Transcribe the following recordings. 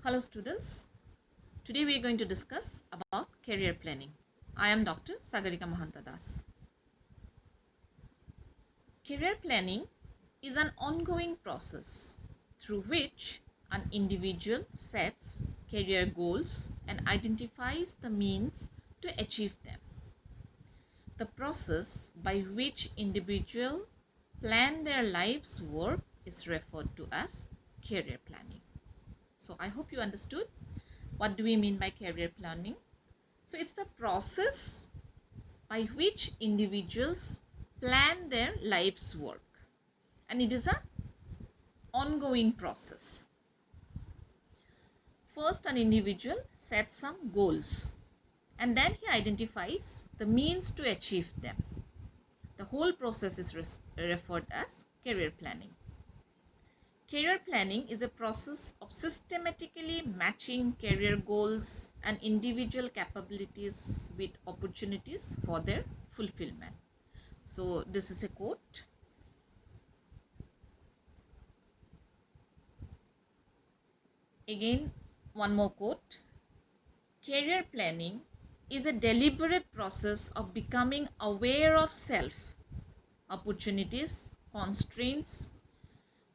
Hello students, today we are going to discuss about career planning. I am Dr. Sagarika Mahantadas. Career planning is an ongoing process through which an individual sets career goals and identifies the means to achieve them. The process by which individuals plan their life's work is referred to as career planning. So I hope you understood. What do we mean by career planning? So it's the process by which individuals plan their life's work, and it is an ongoing process. First, an individual sets some goals and then he identifies the means to achieve them. The whole process is referred as career planning. Career planning is a process of systematically matching career goals and individual capabilities with opportunities for their fulfillment. So this is a quote. Again, one more quote. Career planning is a deliberate process of becoming aware of self, opportunities, constraints,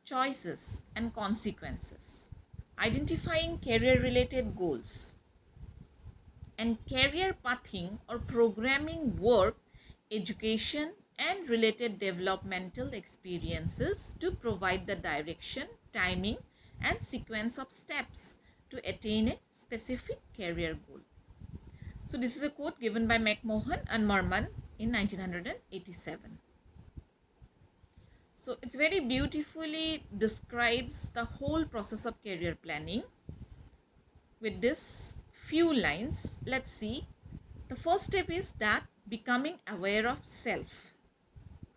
choices and consequences, identifying career-related goals, and career pathing or programming work, education and related developmental experiences to provide the direction, timing and sequence of steps to attain a specific career goal. So this is a quote given by McMahon and Merman in 1987. So it's very beautifully describes the whole process of career planning with this few lines. Let's see. The first step is that becoming aware of self.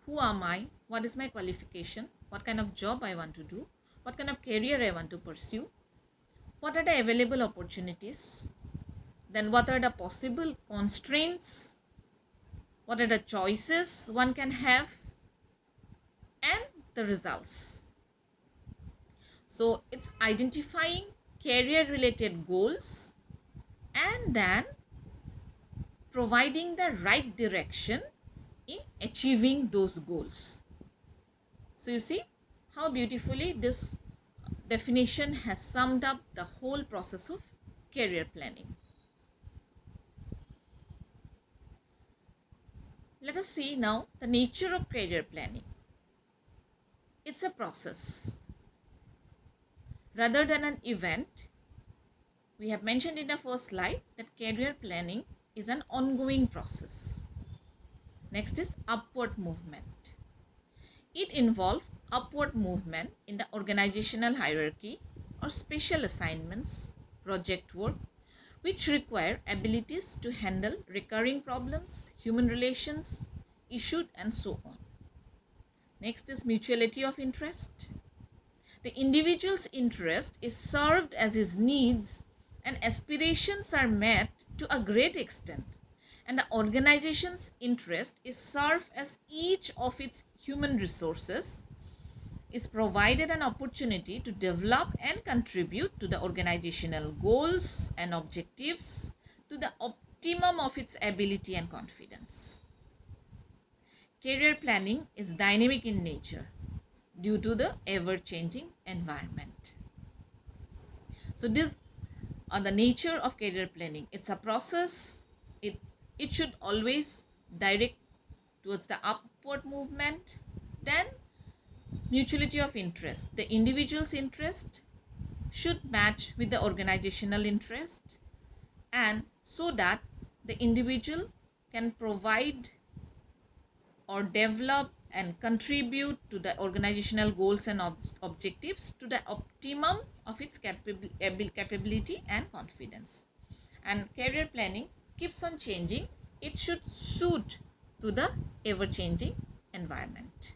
Who am I? What is my qualification? What kind of job I want to do? What kind of career I want to pursue? What are the available opportunities? Then what are the possible constraints? What are the choices one can have? And the results. So it's identifying career related goals and then providing the right direction in achieving those goals. So you see how beautifully this definition has summed up the whole process of career planning. Let us see now the nature of career planning. It's a process rather than an event. We have mentioned in the first slide that career planning is an ongoing process. Next is upward movement. It involves upward movement in the organizational hierarchy or special assignments, project work, which require abilities to handle recurring problems, human relations, issues, and so on. Next is mutuality of interest. The individual's interest is served as his needs and aspirations are met to a great extent, and the organization's interest is served as each of its human resources is provided an opportunity to develop and contribute to the organizational goals and objectives to the optimum of its ability and confidence. Career planning is dynamic in nature due to the ever-changing environment. So these are the nature of career planning. It's a process. It should always direct towards the upward movement. Then mutuality of interest. The individual's interest should match with the organizational interest, and so that the individual can provide or develop and contribute to the organizational goals and objectives to the optimum of its capability and confidence. And career planning keeps on changing. It should suit to the ever-changing environment.